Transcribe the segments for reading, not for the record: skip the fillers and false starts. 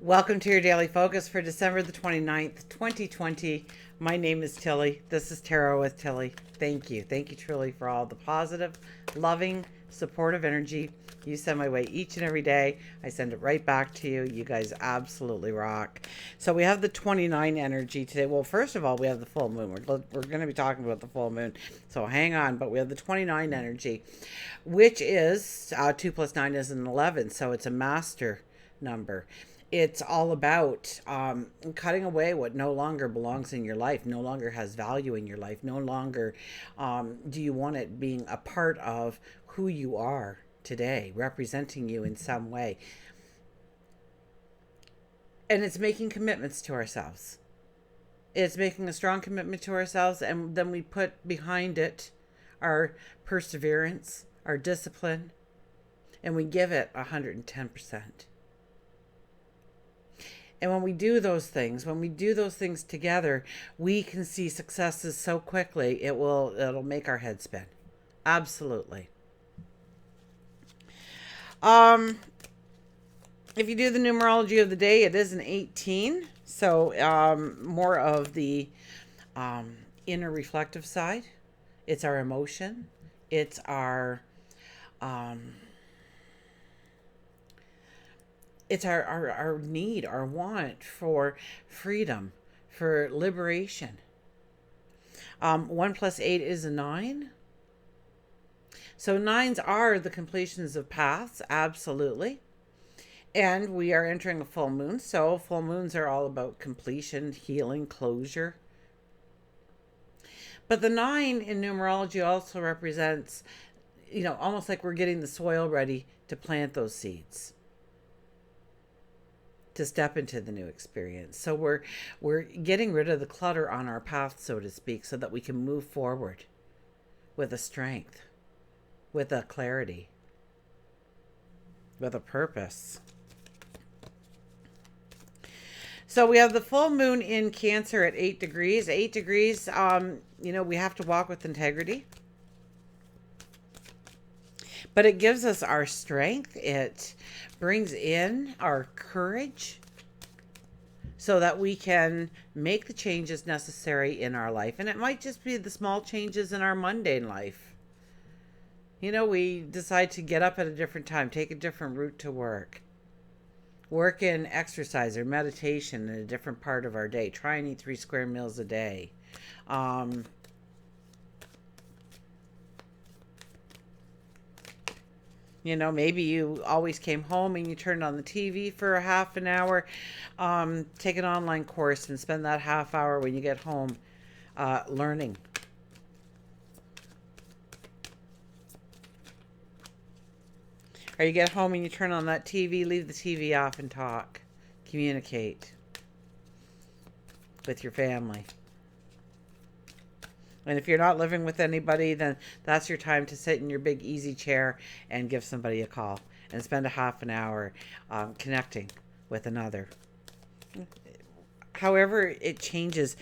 Welcome to your daily focus for December the 29th, 2020. My name is Tilly. This is Tarot with Tilly. Thank you. Thank you truly for all the positive, loving, supportive energy you send my way each and every day. I send it right back to you. You guys absolutely rock. So we have the 29 energy today. Well, first of all, we have the full moon. We're going to be talking about the full moon. So hang on. But we have the 29 energy, which is 2 plus 9 is an 11. So it's a master number. It's all about cutting away what no longer belongs in your life, no longer has value in your life, no longer do you want it being a part of who you are today, representing you in some way. And it's making commitments to ourselves. It's making a strong commitment to ourselves, and then we put behind it our perseverance, our discipline, and we give it 110%. And when we do those things together, we can see successes so quickly it'll make our head spin. Absolutely. If you do the numerology of the day, it is an 18. So more of the inner reflective side. It's our emotion. It's our our need, our want for freedom, for liberation. 1 plus 8 is a 9. So nines are the completions of paths, absolutely. And we are entering a full moon. So full moons are all about completion, healing, closure. But the 9 in numerology also represents, almost like we're getting the soil ready to plant those seeds, to step into the new experience. So we're getting rid of the clutter on our path, so to speak, so that we can move forward with a strength, with a clarity, with a purpose. So we have the full moon in Cancer at 8 degrees. 8 degrees, we have to walk with integrity. But it gives us our strength. It brings in our courage so that we can make the changes necessary in our life. And it might just be the small changes in our mundane life. We decide to get up at a different time, take a different route to work in exercise or meditation in a different part of our day, try and eat 3 square meals a day. Maybe you always came home and you turned on the TV for a half an hour. Take an online course and spend that half hour when you get home learning. Or you get home and you turn on that TV, leave the TV off and talk. Communicate with your family. And if you're not living with anybody, then that's your time to sit in your big easy chair and give somebody a call and spend a half an hour connecting with another. However it changes,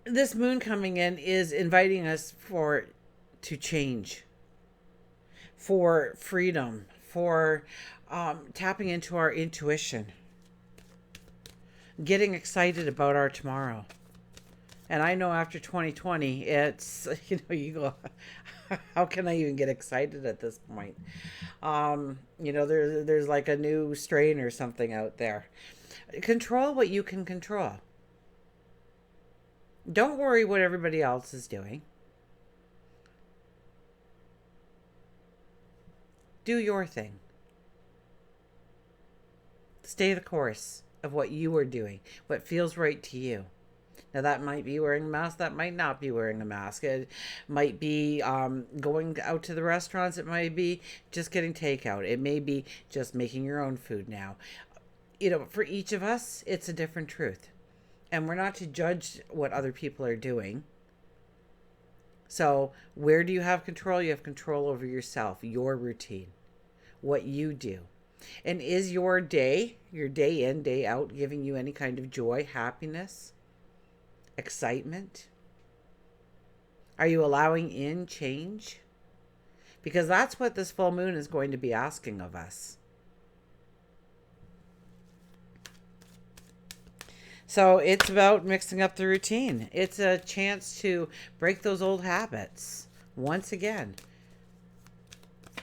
this moon coming in is inviting us to change, for freedom, for tapping into our intuition, getting excited about our tomorrow. And I know after 2020, it's, you go, how can I even get excited at this point? There's like a new strain or something out there. Control what you can control. Don't worry what everybody else is doing. Do your thing. Stay the course of what you are doing, what feels right to you. Now that might be wearing a mask, that might not be wearing a mask. It might be going out to the restaurants, it might be just getting takeout. It may be just making your own food now. For each of us, it's a different truth. And we're not to judge what other people are doing. So where do you have control? You have control over yourself, your routine, what you do. And is your day in, day out, giving you any kind of joy, happiness, excitement? Are you allowing in change? because that's what this full moon is going to be asking of us. So it's about mixing up the routine. It's a chance to break those old habits once again.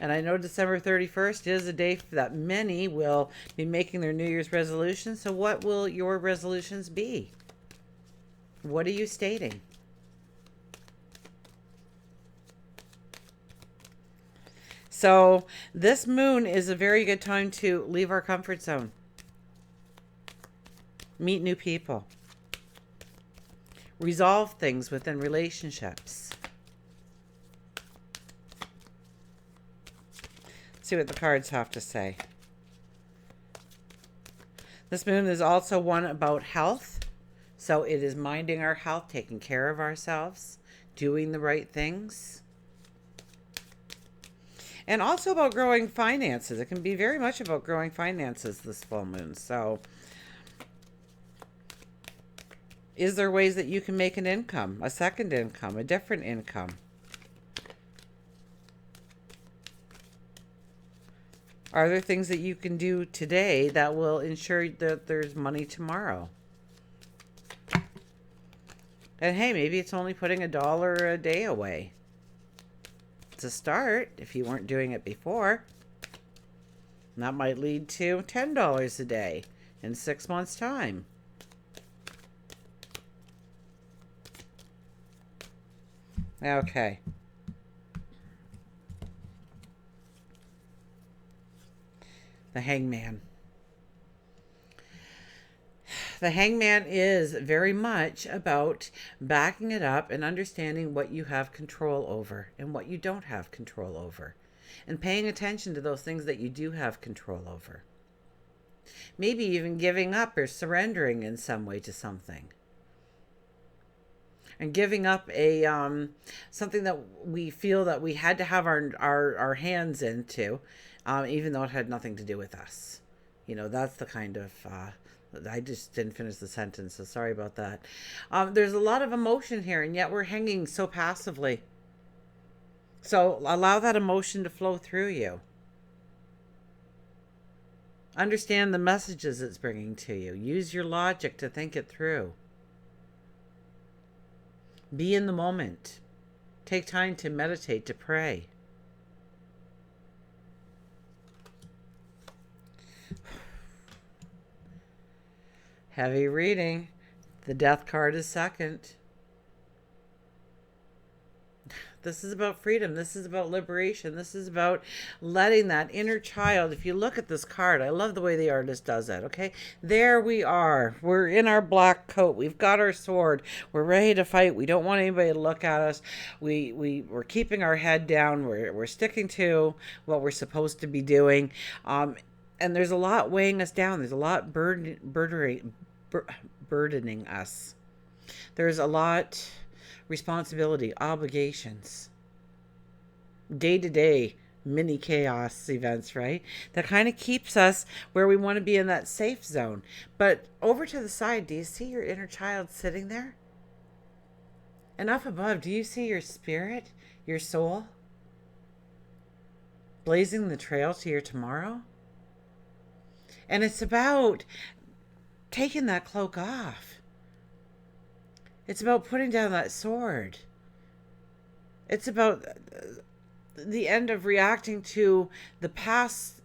And I know December 31st is a day that many will be making their New Year's resolutions. So what will your resolutions be? What are you stating? So this moon is a very good time to leave our comfort zone. Meet new people. Resolve things within relationships. See what the cards have to say. This moon is also one about health. So it is minding our health, taking care of ourselves, doing the right things. And also about growing finances. It can be very much about growing finances this full moon. So is there ways that you can make an income, a second income, a different income? Are there things that you can do today that will ensure that there's money tomorrow? And hey, maybe it's only putting $1 a day away. It's a start if you weren't doing it before. And that might lead to $10 a day in 6 months' time. Okay. The Hangman. The Hangman is very much about backing it up and understanding what you have control over and what you don't have control over. And paying attention to those things that you do have control over. Maybe even giving up or surrendering in some way to something. And giving up a something that we feel that we had to have our hands into, even though it had nothing to do with us. You know, that's the kind of... I just didn't finish the sentence, so sorry about that. There's a lot of emotion here, and yet we're hanging so passively. So allow that emotion to flow through you. Understand the messages it's bringing to you. Use your logic to think it through. Be in the moment. Take time to meditate, to pray. Heavy reading. The Death card is second. This is about freedom. This is about liberation. This is about letting that inner child, if you look at this card, I love the way the artist does it, okay? There we are. We're in our black coat. We've got our sword. We're ready to fight. We don't want anybody to look at us. We're keeping our head down. We're sticking to what we're supposed to be doing. And there's a lot weighing us down. There's a lot burdening us. There's a lot responsibility, obligations, day-to-day mini chaos events, right? That kind of keeps us where we want to be in that safe zone. But over to the side, do you see your inner child sitting there? And up above, do you see your spirit, your soul, blazing the trail to your tomorrow? And it's about taking that cloak off. It's about putting down that sword. It's about the end of reacting to the past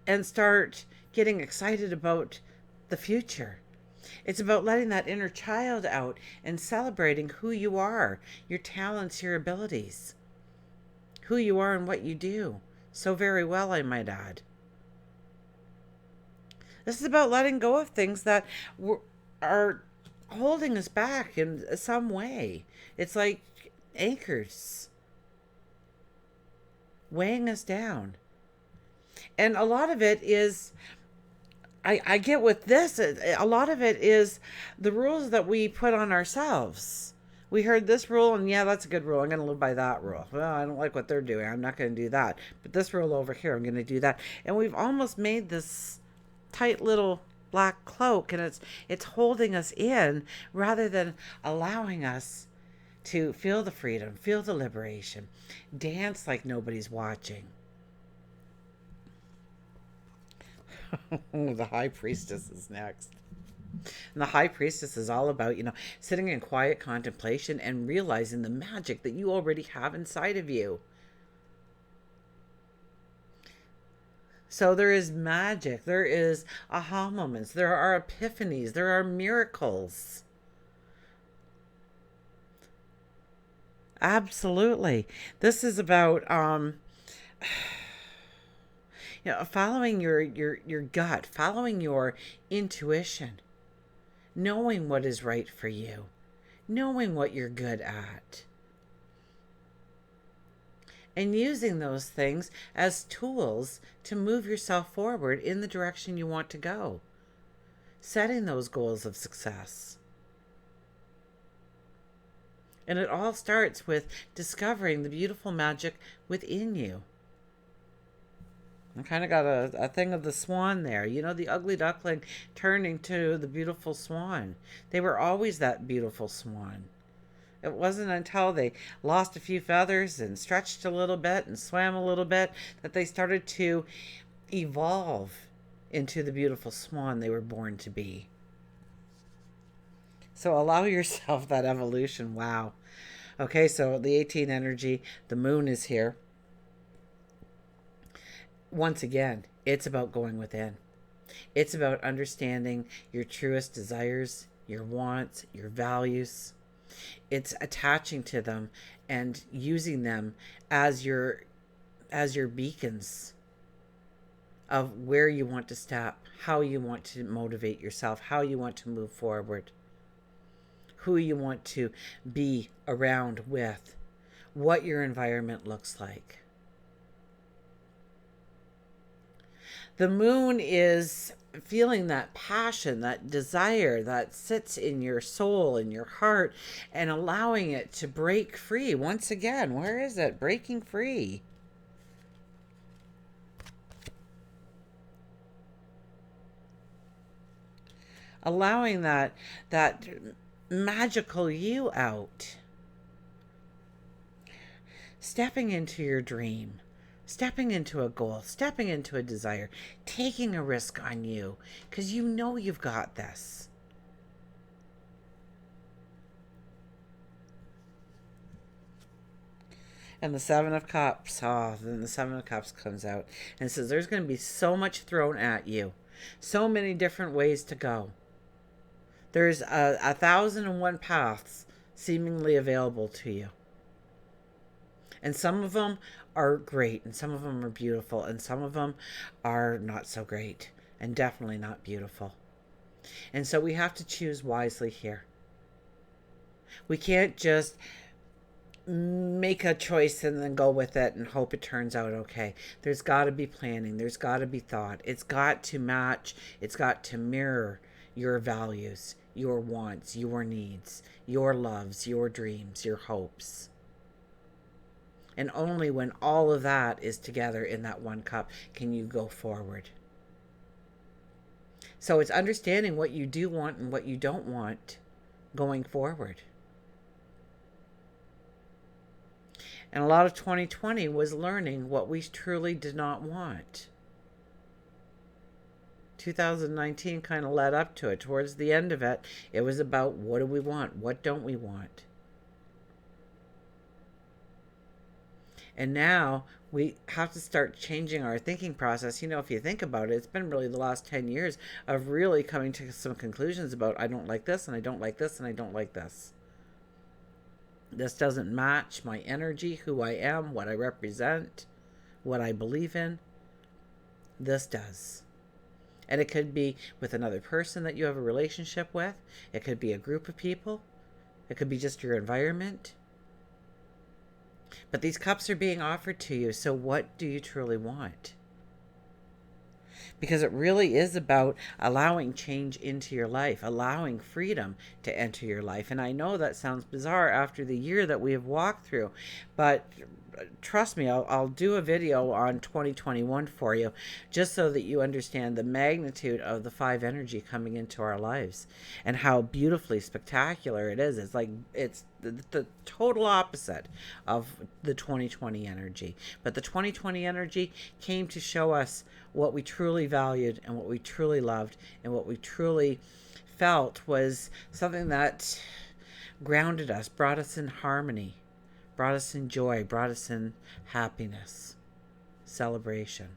and start getting excited about the future. It's about letting that inner child out and celebrating who you are, your talents, your abilities, who you are and what you do. So very well, I might add. This is about letting go of things that are holding us back in some way. It's like anchors weighing us down. And a lot of it is, I get with this, a lot of it is the rules that we put on ourselves. We heard this rule, and yeah, that's a good rule. I'm going to live by that rule. Well, I don't like what they're doing. I'm not going to do that. But this rule over here, I'm going to do that. And we've almost made this tight little black cloak, and it's holding us in rather than allowing us to feel the freedom, feel the liberation, dance like nobody's watching. The High Priestess is next. And the High Priestess is all about, sitting in quiet contemplation and realizing the magic that you already have inside of you. So there is magic, there is aha moments, there are epiphanies, there are miracles. Absolutely. This is about following your gut, following your intuition, knowing what is right for you, knowing what you're good at, and using those things as tools to move yourself forward in the direction you want to go, setting those goals of success. And it all starts with discovering the beautiful magic within you. I kind of got a thing of the swan there. The ugly duckling turning to the beautiful swan. They were always that beautiful swan. It wasn't until they lost a few feathers and stretched a little bit and swam a little bit that they started to evolve into the beautiful swan they were born to be. So allow yourself that evolution. Wow. Okay, so the 18 energy, the moon is here. Once again, it's about going within. It's about understanding your truest desires, your wants, your values. It's attaching to them and using them as your beacons of where you want to step, how you want to motivate yourself, how you want to move forward, who you want to be around with, what your environment looks like. The moon is feeling that passion, that desire that sits in your soul, in your heart, and allowing it to break free. Once again, where is it? Breaking free. Allowing that magical you out. Stepping into your dream. Stepping into a goal, stepping into a desire, taking a risk on you because you know you've got this. And the Seven of Cups, then the Seven of Cups comes out and says there's going to be so much thrown at you, so many different ways to go. There's 1,001 paths seemingly available to you. And some of them are great, and some of them are beautiful, and some of them are not so great, and definitely not beautiful. And so we have to choose wisely here. We can't just make a choice and then go with it and hope it turns out okay. There's got to be planning. There's got to be thought. It's got to match. It's got to mirror your values, your wants, your needs, your loves, your dreams, your hopes. And only when all of that is together in that one cup can you go forward. So it's understanding what you do want and what you don't want going forward. And a lot of 2020 was learning what we truly did not want. 2019 kind of led up to it. Towards the end of it, it was about what do we want? What don't we want? And now we have to start changing our thinking process. If you think about it, it's been really the last 10 years of really coming to some conclusions about I don't like this and I don't like this and I don't like this. This doesn't match my energy, who I am, what I represent, what I believe in. This does. And it could be with another person that you have a relationship with. It could be a group of people. It could be just your environment. But these cups are being offered to you. So what do you truly want? Because it really is about allowing change into your life, allowing freedom to enter your life. And I know that sounds bizarre after the year that we have walked through, but trust me, I'll do a video on 2021 for you, just so that you understand the magnitude of the 5 energy coming into our lives and how beautifully spectacular it is. It's like it's the total opposite of the 2020 energy. But the 2020 energy came to show us what we truly valued and what we truly loved and what we truly felt was something that grounded us, brought us in harmony, brought us in joy, brought us in happiness, celebration.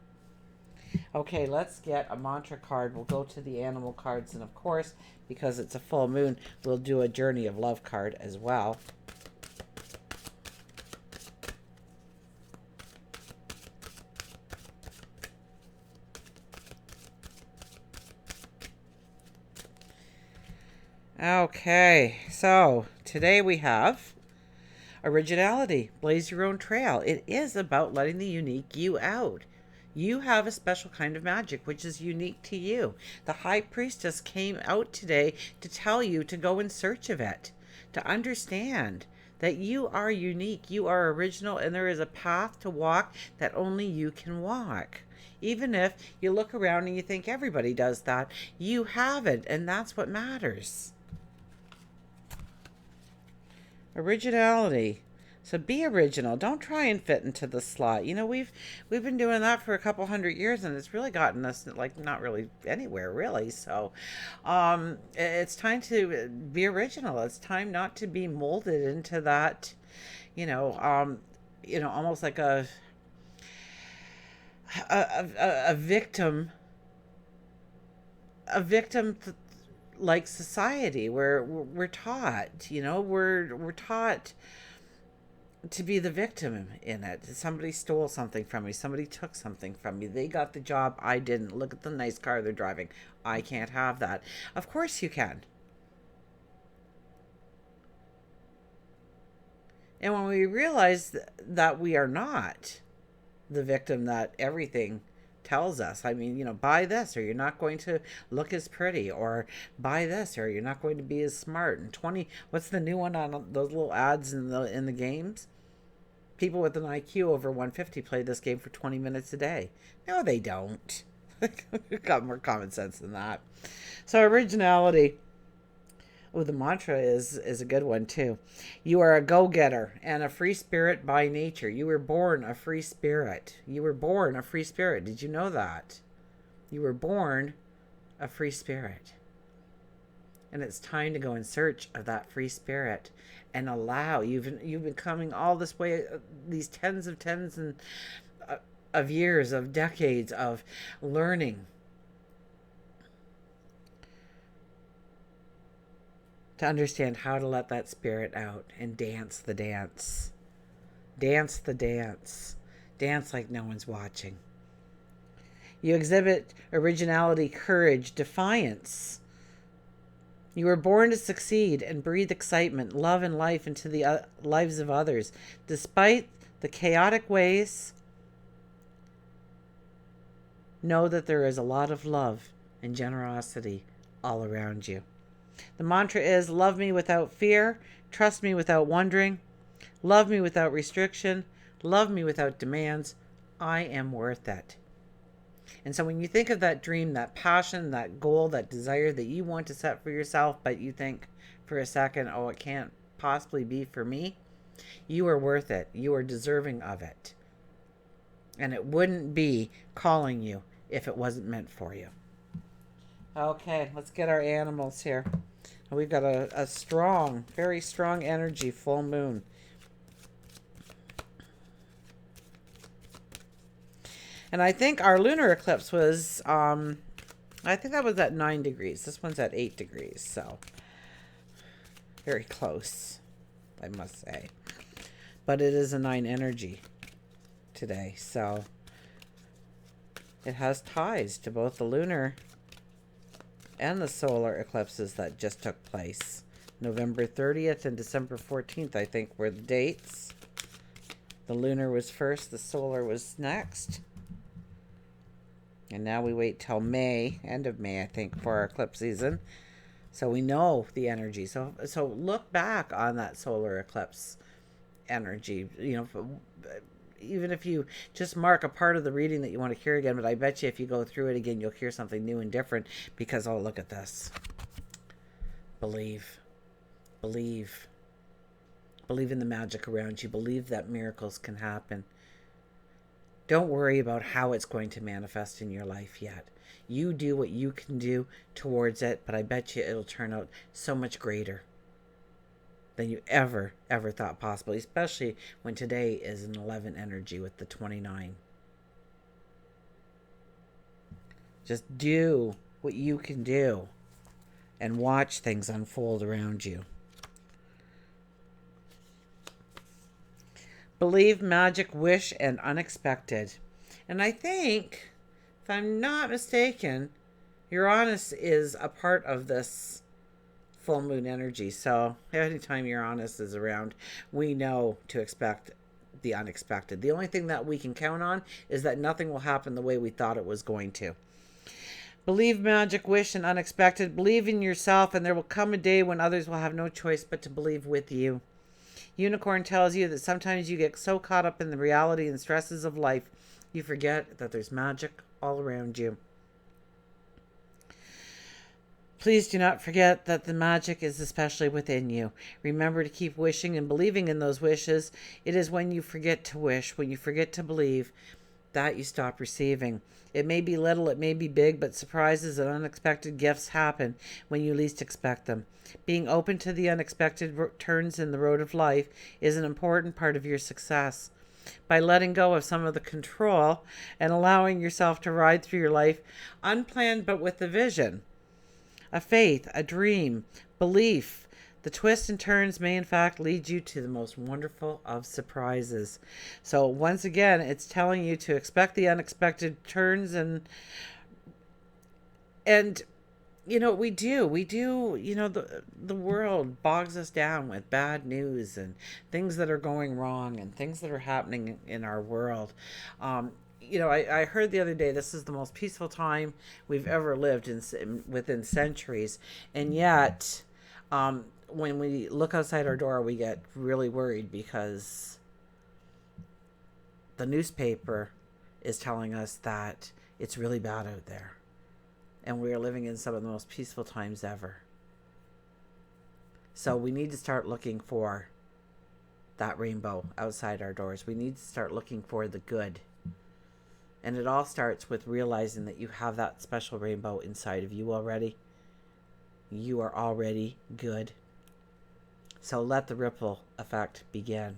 Okay, let's get a mantra card. We'll go to the animal cards, and of course, because it's a full moon, we'll do a journey of love card as well. Okay, so today we have Originality. Blaze your own trail. It is about letting the unique you out. You have a special kind of magic which is unique to you. The High Priestess came out today to tell you to go in search of it, to understand that you are unique, you are original, and there is a path to walk that only you can walk. Even if you look around and you think everybody does that, you haven't, and that's what matters. Originality. So be original. Don't try and fit into the slot. You know, we've been doing that for a couple hundred years, and it's really gotten us like not really anywhere really. So it's time to be original. It's time not to be molded into that, almost like a victim, like society where we're taught, we're taught to be the victim in it. Somebody stole something from me, somebody took something from me, they got the job, I didn't. Look at the nice car they're driving, I can't have that. Of course you can. And when we realize that we are not the victim that everything tells us, I mean, buy this or you're not going to look as pretty, or buy this or you're not going to be as smart. And what's the new one on those little ads in the games? People with an IQ over 150 play this game for 20 minutes a day. No, they don't. We've got more common sense than that. So Originality. Oh, the mantra is a good one too. You are a go-getter and a free spirit by nature. You were born a free spirit. You were born a free spirit. Did you know that? You were born a free spirit. And it's time to go in search of that free spirit and allow. You've been coming all this way, these tens and of years, of decades of learning to understand how to let that spirit out and dance the dance. Dance the dance. Dance like no one's watching. You exhibit originality, courage, defiance. You were born to succeed and breathe excitement, love, and life into the lives of others. Despite the chaotic ways, know that there is a lot of love and generosity all around you. The mantra is, love me without fear, trust me without wondering, love me without restriction, love me without demands. I am worth it. And so when you think of that dream, that passion, that goal, that desire that you want to set for yourself, but you think for a second, oh, it can't possibly be for me, you are worth it. You are deserving of it. And it wouldn't be calling you if it wasn't meant for you. Okay, let's get our animals here. We've got a strong, very strong energy full moon. And I think our lunar eclipse was, I think that was at 9 degrees. This one's at 8 degrees, so very close, I must say. But it is a 9 energy today, so it has ties to both the lunar and the solar eclipses that just took place. November 30th and December 14th, I think, were the dates. The lunar was first, the solar was next. And now we wait till May, end of May, I think, for our eclipse season. So we know the energy. So look back on that solar eclipse energy. even if you just mark a part of the reading that you want to hear again, but I bet you if you go through it again, you'll hear something new and different because, oh, look at this. Believe. Believe. Believe in the magic around you. Believe that miracles can happen. Don't worry about how it's going to manifest in your life yet. You do what you can do towards it, but I bet you it'll turn out so much greater than you ever thought possible, especially when today is an 11 energy with the 29. Just do what you can do and watch things unfold around you. Believe, magic, wish, and unexpected. And I think, if I'm not mistaken, Uranus is a part of this full moon energy. So anytime Uranus is around, we know to expect the unexpected. The only thing that we can count on is that nothing will happen the way we thought it was going to. Believe, magic, wish, and unexpected. Believe in yourself, and there will come a day when others will have no choice but to believe with you. Unicorn tells you that sometimes you get so caught up in the reality and stresses of life, you forget that there's magic all around you. Please do not forget that the magic is especially within you. Remember to keep wishing and believing in those wishes. It is when you forget to wish, when you forget to believe, that you stop receiving. It may be little, it may be big, but surprises and unexpected gifts happen when you least expect them. Being open to the unexpected turns in the road of life is an important part of your success. By letting go of some of the control and allowing yourself to ride through your life unplanned but with a vision, a faith, a dream, belief, the twists and turns may in fact lead you to the most wonderful of surprises. So once again, it's telling you to expect the unexpected turns and you know, we do, you know, the world bogs us down with bad news and things that are going wrong and things that are happening in our world. You know, I heard the other day, this is the most peaceful time we've ever lived within centuries. And yet, when we look outside our door, we get really worried because the newspaper is telling us that it's really bad out there. And we are living in some of the most peaceful times ever. So we need to start looking for that rainbow outside our doors. We need to start looking for the good. And it all starts with realizing that you have that special rainbow inside of you already. You are already good. So let the ripple effect begin.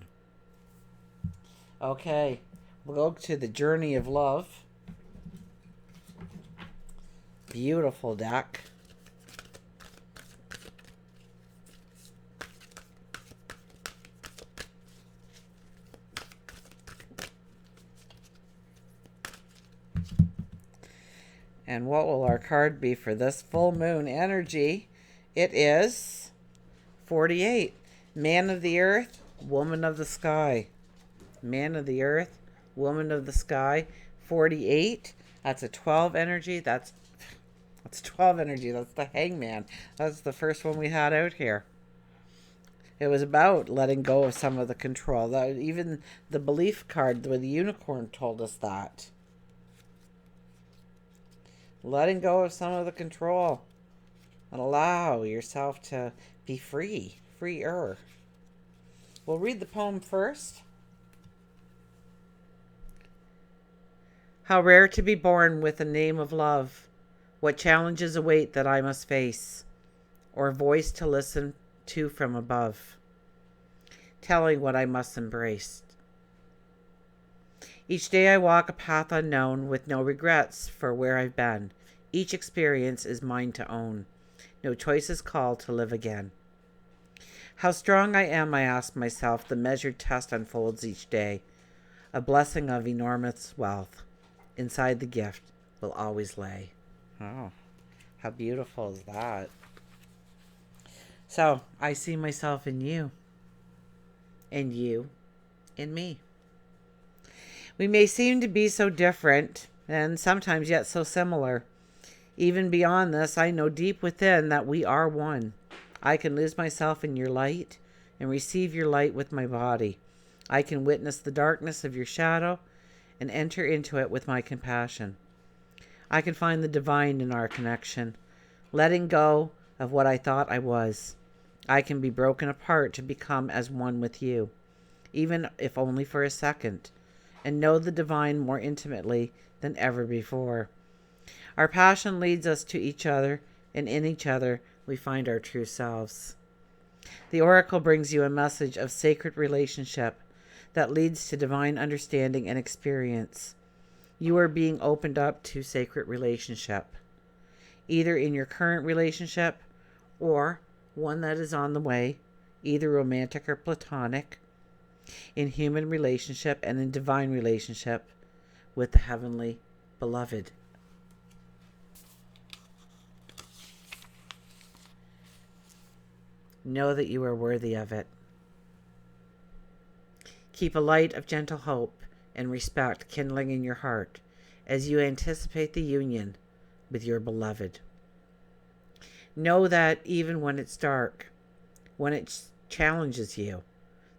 Okay, we'll go to the journey of love. Beautiful deck. And what will our card be for this full moon energy? It is 48. Man of the earth, woman of the sky. Man of the earth, woman of the sky. 48. That's a 12 energy. That's 12 energy. That's the hangman. That's the first one we had out here. It was about letting go of some of the control. Even the belief card with the unicorn told us that. Letting go of some of the control and allow yourself to be free, freer. We'll read the poem first. How rare to be born with a name of love. What challenges await that I must face, or voice to listen to from above, telling what I must embrace. Each day I walk a path unknown with no regrets for where I've been. Each experience is mine to own. No choice is called to live again. How strong I am, I ask myself. The measured test unfolds each day. A blessing of enormous wealth. Inside the gift will always lay. Oh, how beautiful is that? So, I see myself in you. And you in me. We may seem to be so different, and sometimes yet so similar. Even beyond this, I know deep within that we are one. I can lose myself in your light and receive your light with my body. I can witness the darkness of your shadow and enter into it with my compassion. I can find the divine in our connection, letting go of what I thought I was. I can be broken apart to become as one with you, even if only for a second, and know the divine more intimately than ever before. Our passion leads us to each other, and in each other we find our true selves. The oracle brings you a message of sacred relationship that leads to divine understanding and experience. You are being opened up to sacred relationship, either in your current relationship or one that is on the way, either romantic or platonic, in human relationship and in divine relationship with the heavenly beloved. Know that you are worthy of it. Keep a light of gentle hope and respect kindling in your heart as you anticipate the union with your beloved. Know that even when it's dark, when it challenges you,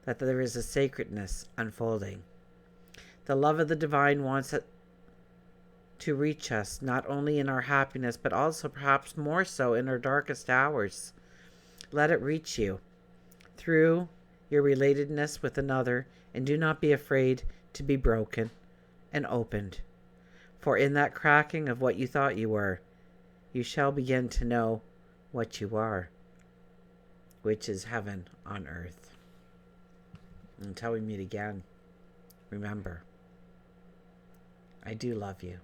that there is a sacredness unfolding. The love of the divine wants it to reach us, not only in our happiness, but also perhaps more so in our darkest hours. Let it reach you through your relatedness with another, and do not be afraid to be broken and opened. For in that cracking of what you thought you were, you shall begin to know what you are, which is heaven on earth. Until we meet again, remember, I do love you.